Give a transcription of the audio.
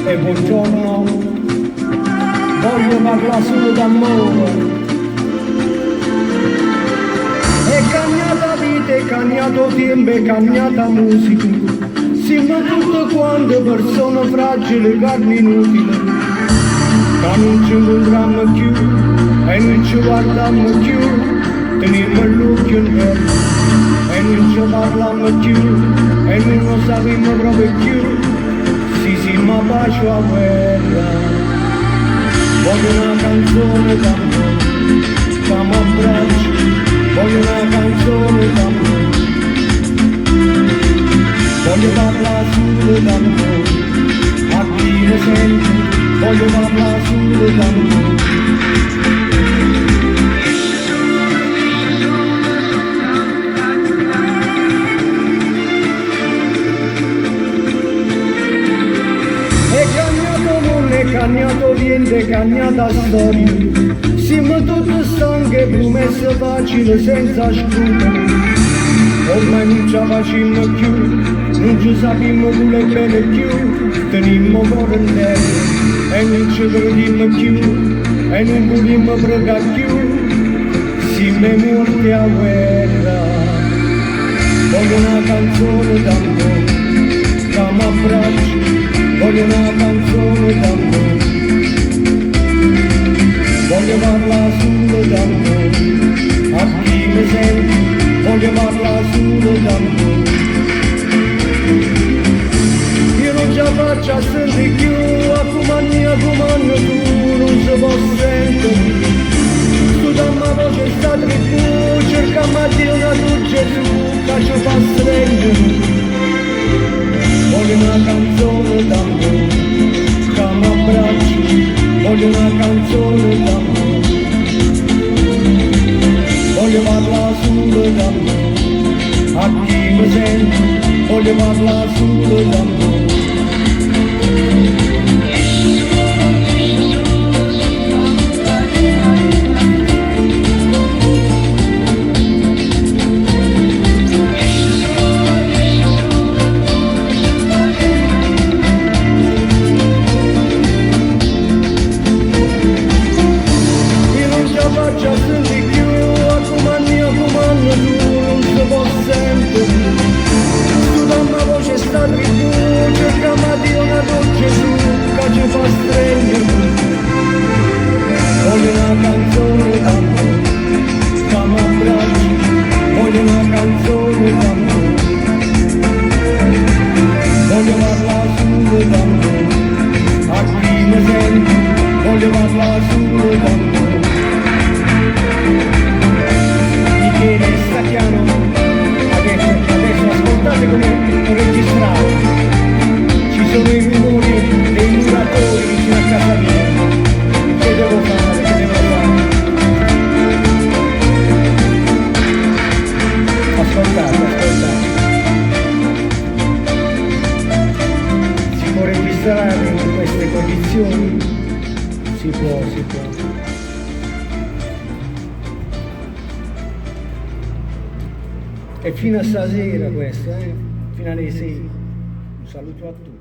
e buongiorno, voglio parlare solo d'amore. È cagnata vita, è cagnato tempo, è cagnata musica. Siamo tutte quante persone fragili, carne inutile, che non ci incontriamo più e non ci guardiamo più, teniamo l'occhio in terra e non ci parliamo più e non lo sappiamo proprio più. Sì, ma bacio a guerra, voglio una canzone d'amore, che mi abbracci, voglio una canzone d'amore, voglio parlare solo d'amore, a chi mi sente, voglio parlare solo d'amore. Cagnato niente, cagnata storia, siamo tutti stanchi, promesse facili senza scrupoli, ormai non ce la facciamo più, non ci sappiamo pure bene più, teniamo cuore in terra e non ci crediamo più e non vogliamo pregare più, siamo morti a guerra. Voglio una canzone d'amore, che mi abbracci, voglio una canzone d'amore, voglio parlare solo d'amore, a chi mi senti, voglio parlare solo d'amore. Io non ce la faccio a sentire più, a comando tu non si può sentire, tu dammi la voce sta tribù, cercamo a Dio una tu Gesù, che ci fa stringere. Voglio una canzone d'amore, che mi abbracci, voglio una canzone d'amore, voglio parlare solo d'amore, a chi mi sente, voglio parlare solo d'amore. Voglio una canzone d'amore, che mi abbracci, voglio una canzone d'amore, voglio parlare solo d'amore, a chi mi sente, voglio parlare solo d'amore. Michele Stacchiano, adesso ascoltate come ho registrato, ci sono i rumori dei muratori vicino a casa mia, che devo fare? Ascoltate. Si può registrare in queste condizioni? Si può. E fino a stasera questo, fino alle 6. Un saluto a tutti.